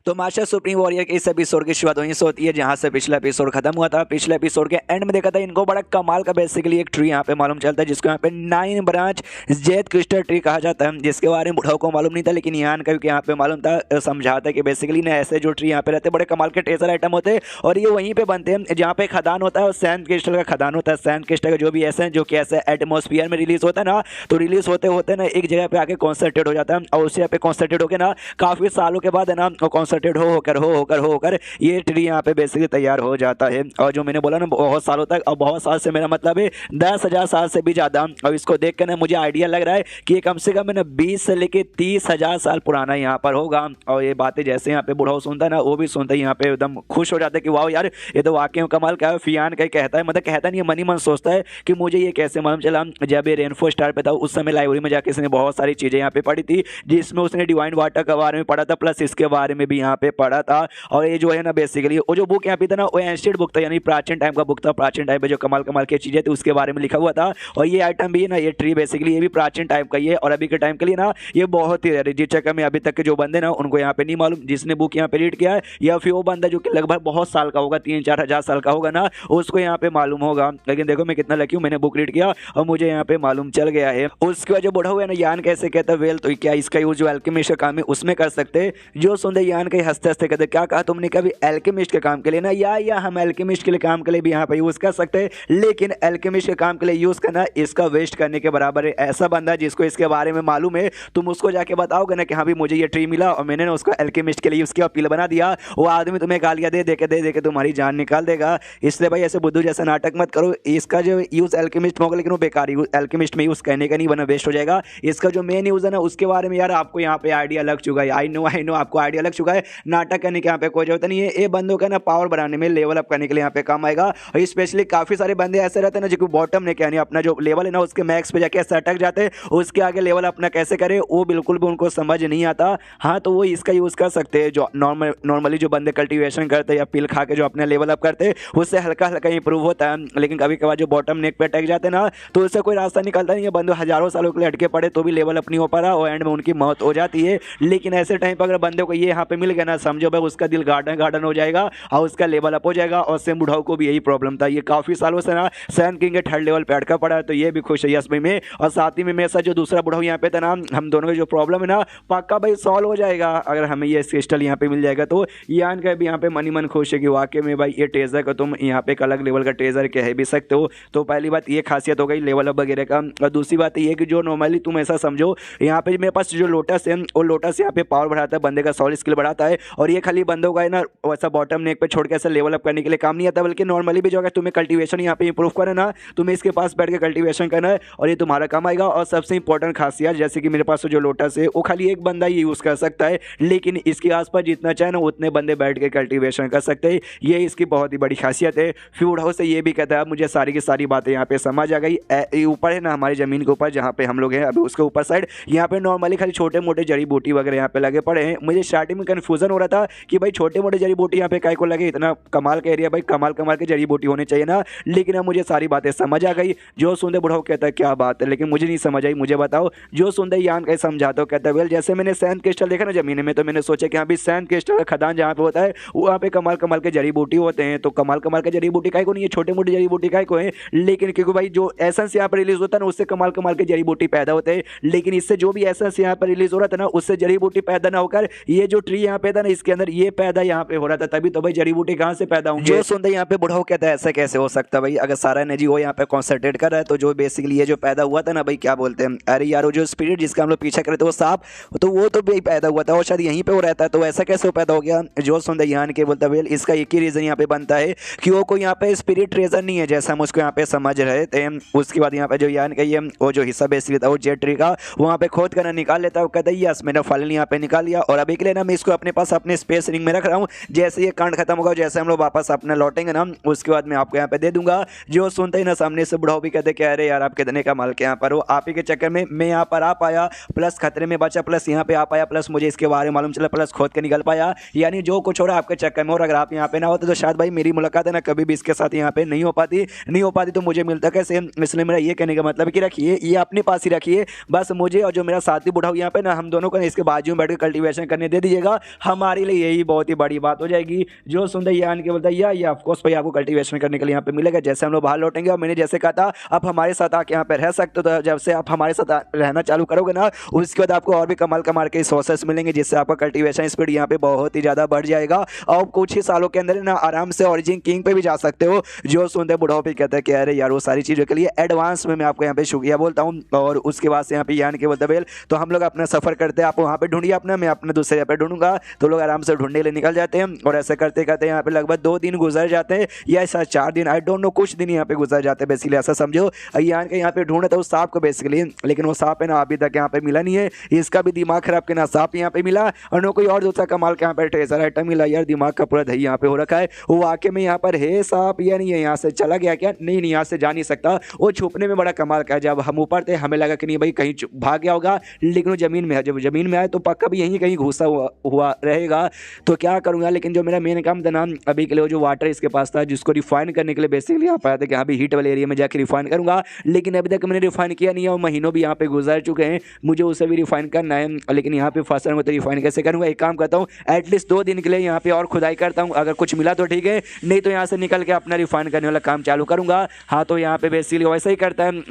तो master supreme warrior के इस एपिसोड की शुरुआत वहीं से होती है जहां से पिछला एपिसोड खत्म हुआ था। पिछले एपिसोड के एंड में देखा था इनको बड़ा कमाल का बेसिकली एक ट्री यहाँ पे मालूम चलता है जिसको यहाँ पे 9 ब्रांच जेड क्रिस्टल ट्री कहा जाता है, जिसके बारे में बुढ़ाओं को मालूम नहीं था लेकिन यान का यहाँ पे मालूम था, समझाता है कि बेसिकली ना ऐसे जो ट्री यहाँ पे रहते हैं बड़े कमाल के ट्रेजर आइटम होते हैं और ये वहीं पे बनते हैं जहाँ पे खदान होता है और सैंड क्रिस्टल का खदान होता है। सैंड क्रिस्टल का जो भी ऐसे जो कि ऐसे एटमोस्फियर में रिलीज होता है ना, तो रिलीज होते होते ना एक जगह पे आके कॉन्सेंट्रेट हो जाता है और उससे यहाँ पे कॉन्सेंट्रेट होकर ना काफी सालों के बाद है ना कॉन्सेंट्रेट होकर ये ट्री यहाँ पे बेसिकली तैयार हो जाता है। और जो मैंने बोला ना बहुत सालों तक, और बहुत साल से मेरा मतलब है 10,000 साल से भी ज़्यादा। और इसको देख कर ना मुझे आइडिया लग रहा है कि ये कम से कम ना 20 से लेके 30,000 साल पुराना यहाँ पर होगा। और ये बातें जैसे यहाँ पे बूढ़ा सुनता है ना, वो भी सुनता है यहाँ पे एकदम खुश हो जाता है कि वाह यार ये तो वाकई में कमाल का है। फियान का कहता है, मतलब कहता नहीं, मन ही मन सोचता है कि मुझे ये कैसे मालूम चला। जब ये रेनफो स्टार पे था उस समय लाइब्रेरी में जाके इसने बहुत सारी चीज़ें यहाँ पे पढ़ी थी जिसमें उसने डिवाइन वाटर के बारे में पढ़ा था, प्लस इसके बारे में भी यहाँ पे पढ़ा था। और ये जो है ना बेसिकली वो जो बुक यहाँ पे था ना वो एंशिएंट बुक था, यानी प्राचीन टाइम का बुक था। प्राचीन टाइम पे जो कमाल कमाल की चीजें थी उसके बारे में लिखा हुआ था। और ये आइटम भी है ना, ये ट्री बेसिकली ये भी प्राचीन टाइम का ही है और अभी के टाइम के लिए ना ये बहुत ही रेयर है, जिस चक्कर में अभी तक के जो बंदे ना उनको यहाँ पे नहीं मालूम। जिसने बुक यहाँ पे रीड किया है या फिर वो बंदा जो कि लगभग बहुत साल का होगा, 3-4 हजार साल का होगा ना, उसको यहाँ पे मालूम होगा। लेकिन देखो मैं कितना लकी हूँ, मैंने बुक रीड किया और मुझे यहाँ पे मालूम चल गया है। उसके बाद जो बूढ़ा हुआ है ना, यान कैसे कहता है वेल तो क्या इसका यूज जो एल्केमिस्ट का काम है उसमें कर सकते। जो सुनते यान के हंसते हंसते कहते क्या कहा तुमने, कभी एल्केमिस्ट के काम के लिए ना, या हम एल्केमिस्ट के लिए काम के लिए भी यहाँ पे यूज कर सकते हैं, लेकिन एल्केमिस्ट के काम के लिए यूज करना इसका वेस्ट करने के बराबर है। ऐसा बंदा जिसको इसके बारे में मालूम है, तुम उसको जाके बताओगे ना कि हाँ भी मुझे ये ट्री मिला और मैंने ना उसको एल्केमिस्ट के लिए यूज किया, पील बना दिया, वो आदमी तुम्हें गालियां दे के तुम्हारी जान निकाल देगा। इसलिए भाई ऐसे बुद्धू जैसा नाटक मत करो। इसका जो यूज एल्केमिस्ट में होगा लेकिन वो बेकार एल्केमिस्ट में यूज करने का नहीं बना, वेस्ट हो जाएगा। इसका जो मेन यूज है ना उसके बारे में यार आपको यहाँ पे आइडिया लग चुका है। आई नो आपको आइडिया लग चुका है। नाटक करने के यहाँ पे कोई जरूरत नहीं है। ये बंदों का ना पावर बढ़ाने में, लेवल अप करने के लिए यहाँ पे काम आएगा। और स्पेशली काफी सारे बंदे ऐसे रहते हैं ना जो बॉटम ने यानी अपना जो लेवल है ना उसके मैक्स पे जाके ऐसे अटक जाते हैं, उसके आगे लेवल अपना कैसे करे वो बिल्कुल भी उनको समझ नहीं आता। हाँ तो वो इसका यूज कर सकते हैं। जो नॉर्मली जो बंदे कल्टीवेशन करते हैं या पिल खा के जो अपने लेवल अप करते हैं उससे हल्का हल्का इंप्रूव होता है। लेकिन कभी कभार जो बॉटम नेक पे अटक जाते हैं ना तो उससे कोई रास्ता निकलता नहीं है। बंदे हजारों सालों के लिए अटके पड़े तो भी लेवल अप नहीं हो पा रहा और एंड में उनकी मौत हो जाती है। लेकिन ऐसे टाइम पर अगर बंदे को ये यहाँ पे मिल गया ना, समझो भाई उसका दिल गार्डन हो जाएगा और उसका लेवल अप हो जाएगा। और सेम बुढ़ाऊ को भी यही प्रॉब्लम था, ये काफी सालों से ना सैन किंग के 3rd लेवल पे अटका पड़ा है, तो ये भी खुश है यस भाई में। और साथ ही में मेरे साथ जो दूसरा बुढ़ाऊ यहाँ पे था ना, हम दोनों की जो प्रॉब्लम है ना पक्का भाई सॉल्व हो जाएगा अगर हमें ये क्रिस्टल यहाँ पे मिल जाएगा। तो यान का भी यहाँ पे मन ही मन खुश है कि वाकई में भाई ये ट्रेजर का तुम यहाँ पे एक अलग लेवल का ट्रेजर कह भी सकते हो। तो पहली बात ये खासियत हो गई लेवल अप वगैरह का। और दूसरी बात ये कि जो नॉर्मली तुम ऐसा समझो यहाँ पे मेरे पास जो लोटस है वो लोटस यहाँ पे पावर बढ़ाता है, बंदे का सॉल स्किल बढ़ाता है। और ये खाली बंदों का है ना वैसा बॉटम नेक पे छोड़ के ऐसा लेवल अप करने के लिए काम नहीं आता, बल्कि नॉर्मली भी जो अगर तुम्हें कल्टीवेशन यहाँ पे इंप्रूव करना ना, तुम्हें इसके पास बैठ के कल्टीवेशन करना है और ये तुम्हारा काम आएगा। और सबसे इंपॉर्टेंट खासियत जैसे कि मेरे पास जो लोटस है वो खाली एक बंदा ही यूज कर सकता है, लेकिन इसके आसपास जितना चाहे ना उतने बंदे बैठ के कल्टीवेशन कर सकते हैं। ये इसकी बहुत ही बड़ी खासियत है। फिर हाउस से ये भी कहता है मुझे सारी की सारी बातें यहाँ पे समझ आ गई। ऊपर है ना हमारी जमीन के ऊपर जहाँ पे हम लोग हैं अभी उसके ऊपर साइड यहाँ पे नॉर्मली खाली छोटे मोटे जड़ी बूटी वगैरह यहाँ पे लगे पड़े हैं। मुझे स्टार्टिंग में कन्फ्यूजन हो रहा था कि भाई छोटे मोटे जड़ी बूटी यहाँ पे काय को लगे, इतना कमाल का एरिया भाई कमाल कमाल के जड़ी बूटी होने चाहिए ना। लेकिन अब मुझे सारी बातें समझ आ गई। जो सुनते बुढ़ाऊ कहता है क्या बात है, लेकिन मुझे नहीं समझ आई, मुझे बताओ। जो सुनते यान कैसे समझाता हो, कहता है वेल जैसे मैंने सैंड क्रिस्टल देखा ना जमीन में, तो मैंने सोचा कि हाँ भी सैंड क्रिस्टल का खदान जहाँ पे होता है वहाँ पे कमाल कमाल के जड़ी बूटी होते हैं। तो कमाल कमाल के जड़ी बूटी काय को नहीं है, छोटे मोटे जड़ी बूटी काय को है। लेकिन क्योंकि भाई जो एसेंस यहाँ पर रिलीज होता है ना उससे कमाल कमाल के जड़ी बूटी पैदा होते हैं। लेकिन इससे जो भी एसेंस यहाँ पर रिलीज हो रहा था ना उससे जड़ी बूटी पैदा ना होकर ये जो ट्री यहाँ पे था ना इसके अंदर ये पैदा यहाँ पे हो रहा था, तभी तो भाई जड़ी बूटी कहाँ से पैदा होंगे। जो सुनते यहाँ पे बुढ़ाऊ कहता है ऐसा कैसे हो सकता है भाई, अगर सारा एनर्जी वो यहाँ पे कॉन्सेंट्रेट कर रहा है तो जो बेसिकली ये जो पैदा हुआ था ना भाई क्या बोलते हैं, अरे यार वो जो स्पिरिट जिसका हम लोग पीछा करे थे वो सांप, तो वो तो भी पैदा हुआ था और शायद यहीं पे वो रहता है, तो ऐसा कैसे वो पैदा हो गया। जो सुनते यहाँ के बोलता है इसका एक ही रीजन यहाँ पे बनता है कि वो कोई यहाँ पे स्पिरिट ट्रेजर नहीं है जैसा हम उसको यहाँ पे समझ रहे थे। उसके बाद यहाँ पे जो यान का ये वो जो हिस्सा बेसिकली था वो जेट ट्री का वहाँ पे खोद कर निकाल लेता है। वो कहता है यस मैंने फाइनली यहाँ पे निकाल लिया और अभी के लिए ना मैं इसको अपने पास अपने स्पेस रिंग में रख रहा हूँ। जैसे ये कांड खत्म होगा, जैसे हम लोग वापस अपना लौटेंगे ना उसके बाद मैं आपको यहाँ पे दे दूंगा। जो सुनते ही ना सामने से बुढ़ाऊ भी कहते कि अरे यार आप कितने का माल के यहाँ पर हो, आप ही के चक्कर में मैं यहाँ पर आ पाया, प्लस खतरे में बचा, प्लस यहाँ पे आ पाया, प्लस मुझे इसके बारे में मालूम चला, प्लस खोद के निकल पाया। यानी जो कुछ हो रहा है आपके चक्कर में, और अगर आप यहाँ पे ना होते तो शायद भाई मेरी मुलाकात है ना कभी भी इसके साथ यहाँ पे नहीं हो पाती तो मुझे मिलता कैसे। इसलिए मेरा ये कहने का मतलब कि रखिए ये अपने पास ही रखिए, बस मुझे और जो मेरा साथी बुढ़ाऊ यहाँ पे ना हम दोनों को इसके बाजू में बैठ के कल्टीवेशन करने दे दीजिएगा। हमारे लिए यही बहुत ही बड़ी बात हो जाएगी। जो सुंदर यान के बोलता है या ऑफकोर्स भाई आपको कल्टीवेशन करने के लिए यहाँ पे मिलेगा जैसे हम लोग बाहर लौटेंगे। और मैंने जैसे कहा था आप हमारे साथ आके यहाँ पे रह सकते हो, तो जब से आप हमारे साथ रहना चालू करोगे ना उसके बाद आपको और भी कमाल कमाल के रिसोर्सेस मिलेंगे जिससे आपका कल्टीवेशन स्पीड यहाँ पे बहुत ही ज़्यादा बढ़ जाएगा। और कुछ ही सालों के अंदर ना आराम से ओरिजिन किंग पे भी जा सकते हो। जो सुनते बुढ़ाओ पे कहते हैं कि अरे यार वो सारी चीज़ों के लिए एडवांस में मैं आपको यहाँ पे शुक्रिया बोलता हूँ। और उसके बाद से यहाँ पे यान के बोलते बेल तो हम लोग अपना सफर करते हैं, आप वहाँ पे ढूंढिए अपना, मैं अपने दूसरे जगह पे ढूंढूंगा। तो लोग आराम से ढूंढने के लिए निकल जाते हैं और ऐसे करते करते यहाँ पे लगभग 2 दिन गुजर जाते हैं या ऐसा 4 दिन, आई डोंट नो, कुछ दिन यहाँ पे गुजर जाते हैं बेसिकली ऐसा समझो। यान के यहाँ पे ढूंढे तो उस सांप को बेसिकली, लेकिन वो सांप है ना अभी तक यहाँ पे मिला नहीं है। इसका भी दिमाग खराब के ना सांप यहाँ पे मिला और ना कोई और दूसरा कमाल के यहाँ पे ट्रेजर आइटम मिला। यार दिमाग का पूरा दही यहाँ पे हो रखा है। वो वाकई में यहाँ पर है सांप या नहीं है, यहाँ से चला गया क्या? नहीं नहीं, यहाँ से जा नहीं सकता। वो छुपने में बड़ा कमाल का है। जब हम ऊपर थे हमें लगा कि नहीं भाई कहीं भाग गया होगा, लेकिन वो जमीन में है। जब जमीन में आए तो पक्का भी यहीं कहीं घुसा हुआ रहेगा। तो क्या करूँगा, लेकिन जो मेरा मेन काम था ना अभी के लिए, जो वाटर इसके पास था जिसको रिफाइन करने के लिए बेसिकली यहाँ पाया था कि यहाँ भी हीट वाले एरिया में जाकर रिफाइन करूँगा, लेकिन अभी तक मैंने रिफाइन किया नहीं है और महीनों भी यहाँ पे गुजर चुके हैं। मुझे उसे भी रिफाइन करना है, लेकिन यहाँ पे फंस रहा हूँ तो रिफाइन कैसे करूँगा? एक काम करता हूँ एटलीस्ट 2 दिन के लिए यहाँ पे और खुदाई करता हूँ, अगर कुछ मिला तो ठीक है, नहीं तो यहाँ से निकल के अपना रिफाइन करने वाला काम चालू करूँगा। हाँ तो यहाँ पे बेसिकली वैसे ही करता है,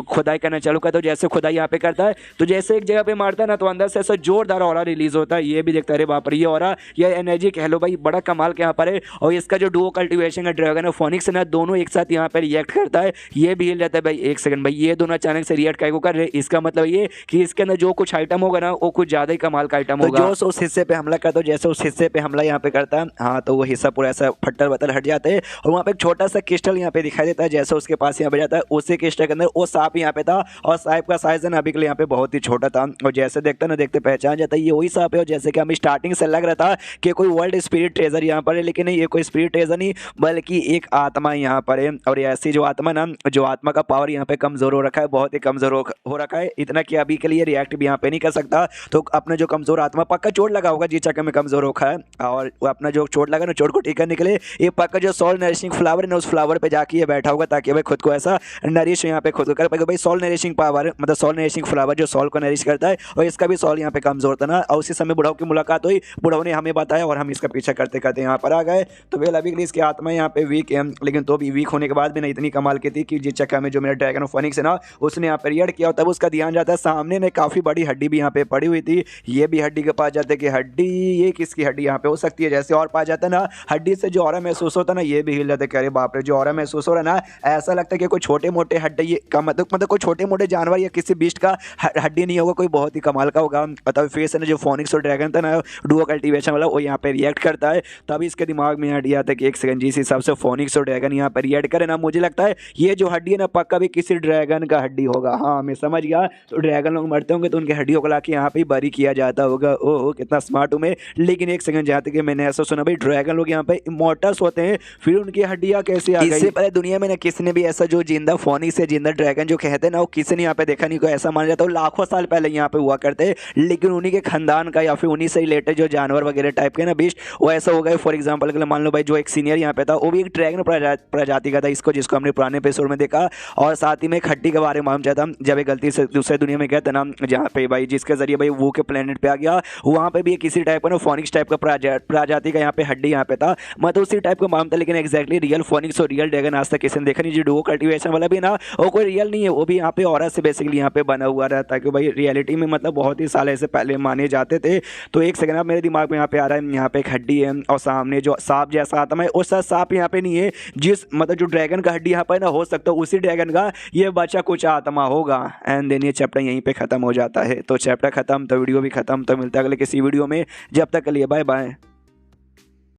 खुदाई करना चालू करता हूँ। जैसे खुदाई यहाँ पे करता है तो जैसे एक जगह पे मारता है ना तो अंदर से ऐसा जोरदार ऑरा रिलीज होता है। ये भी देखता है अरे बाप रे, ये ऑरा या एनर्जी कह लो भाई, बड़ा कमाल के यहाँ पर है। और इसका जो डुओ कल्टीवेशन का ड्रैगन है फोनिक्स ना, दोनों एक साथ यहाँ पे रिएक्ट करता है। ये भी हिल जाता है भाई। एक सेकंड भाई, ये दोनों अचानक से रिएक्ट कैसे कर रहे हैं? इसका मतलब ये कि इसके अंदर जो कुछ आइटम होगा ना वो कुछ ज्यादा ही कमाल का आइटम होगा। जो उस हिस्से पे हमला करता है, जैसे उस हिस्से पे हमला यहाँ पे करता है, हाँ तो वो हिस्सा पूरा ऐसा फट्टर वट्टर हट जाता है और वहाँ पे एक छोटा सा क्रिस्टल यहाँ पे दिखाई देता है। जैसे उसके पास यहाँ पे जाता है, उसी क्रिस्टल के अंदर वो सांप यहाँ पे था और सांप का साइज है ना अभी के लिए यहाँ पे बहुत ही छोटा था। और जैसे देखता ना देखते पहचान जाता है ये वही सांप है। और जैसे कि हमें स्टार्टिंग से लग रहा था कि कोई वर्ल्ड स्पिरिट ट्रेजर यहाँ पर है, लेकिन नहीं, ये कोई स्पिरिट ट्रेजर नहीं बल्कि एक आत्मा यहाँ पर है। और ऐसी जो आत्मा ना, जो आत्मा का पावर यहाँ पे कमजोर हो रखा है, बहुत ही कमजोर हो रखा है। इतना कि अभी के लिए रिएक्ट भी यहाँ पे नहीं कर सकता। तो अपना जो कमजोर आत्मा, पक्का चोट लगा होगा जिस चक्कर में कमजोर रखा है, और वो अपना जो चोट लगा ना, चोट को ठीक करने के लिए ये पक्का जो सोल नरिशिंग फ्लावर है ना, उस फ्लावर पे जाके ये बैठा होगा ताकि भाई खुद को ऐसा नरिश यहाँ पे खुद को कर पाएगा। भाई सोल नरिशिंग पावर मतलब सोल नरिशिंग फ्लावर जो सोल को नरिश करता है, और इसका भी सोल यहाँ पे कमजोर था ना। और उसी समय बुढ़ाओ की मुलाकात हुई, बुढ़ाओ ने हमें बताया और हम इसका पीछा करते करते यहाँ पर आ गए। तो वेल अभी के लिए इसकी आत्मा यहाँ पे वीक है, लेकिन तो भी वीक होने के बाद भी ना इतनी कमाल की थी कि जिस चक्कर में जो मेरा ड्रैगन ऑफ फोनिक्स है ना उसने यहाँ पे रिएक्ट किया, तब उसका ध्यान जाता है सामने ने काफ़ी बड़ी हड्डी भी यहाँ पे पड़ी हुई थी। ये भी हड्डी के पास जाते कि हड्डी, ये किसकी हड्डी यहाँ पे हो सकती है? जैसे और पास जाता है ना हड्डी से जो ऑरा महसूस होता है ना, ये भी हिल जाते कि अरे बाप रे, जो ऑरा महसूस हो रहा है ना, ऐसा लगता है कि कोई छोटे मोटे हड्डी का मतलब कोई छोटे मोटे जानवर या किसी बीस्ट का हड्डी नहीं होगा, कोई बहुत ही कमाल का होगा। मतलब फेस है ना जो फोनिक्स और ड्रैगन था ना डुओ कल्टीवेशन वाला, वो यहाँ पे रिएक्ट करता है। तब इसके दिमाग में हड्डी आता है कि एक सेकंड, जिस हिसाब से फोनिक्स और ड्रैगन यहाँ पर रिएक्ट करे ना, मुझे लगता है ये जो हड्डी है ना पक्का भी किसी ड्रैगन का हड्डी होगा। हाँ मैं समझ गया, तो ड्रैगन लोग मरते होंगे तो उनके हड्डियों को लाके यहाँ पे बरी किया जाता होगा। ओह कितना स्मार्ट हूँ मैं। लेकिन एक सेकंड, जहाँ तक मैंने ऐसा सुना भाई ड्रैगन लोग यहाँ पे इमॉर्टल्स होते हैं, फिर उनकी हड्डियाँ कैसे आ गई? इससे पहले दुनिया में ना किसी ने भी ऐसा जो जिंदा फोनिक्स से जिंदा ड्रैगन जो कहते हैं ना, वो किसी ने यहाँ पे देखा नहीं। को ऐसा माना जाता है लाखों साल पहले यहाँ पे हुआ करते, लेकिन उन्हीं के खानदान का या फिर उन्हीं से रिलेटेड जो जानवर वगैरह टाइप के ना बीस्ट वो ऐसा हो गए। फॉर एग्जाम्पल के लिए मान लो भाई जो एक सीनियर यहाँ पे था वो भी एक ड्रैगन प्रजाति का था, इसको जिसको हमने पुराने एपिसोड में देखा। और साथ ही में एक हड्डी के बारे में मालूम चाहता जब एक गलती से दूसरे दुनिया में गया था ना, जहाँ पे भाई जिसके जरिए भाई वो के प्लेनेट पे आ गया, वहाँ पे भी किसी टाइप का ना फोनिक्स टाइप का प्रजाति का यहाँ पे हड्डी यहाँ पे था, मतलब उसी टाइप का मालूम था। लेकिन एक्जैक्टली रियल फोनिक्स और रियल ड्रैगन आज तक किसी ने देखा नहीं। जो डुओ कल्टीवेशन वाला भी ना वो कोई रियल नहीं है, वो भी यहाँ पे ऑरा से बेसिकली यहाँ पे बना हुआ रहता है कि भाई रियलिटी में मतलब बहुत ही साल ऐसे पहले माने जाते थे। तो एक सेकंड, मेरे दिमाग में यहाँ पे आ रहा है, यहाँ पे एक हड्डी है और सामने जो सांप जैसा आत्मा है, और सर सांप यहाँ पे नहीं है, जिस मतलब जो ड्रैगन का हड्डी यहाँ पे ना हो सकता है उसी ड्रैगन का ये बच्चा कुछ आत्मा होगा। एंड देन ये चैप्टर यहीं पे खत्म हो जाता है। तो चैप्टर खत्म तो वीडियो भी खत्म। तो मिलता है अगले किसी वीडियो में, जब तक के लिए बाय बाय।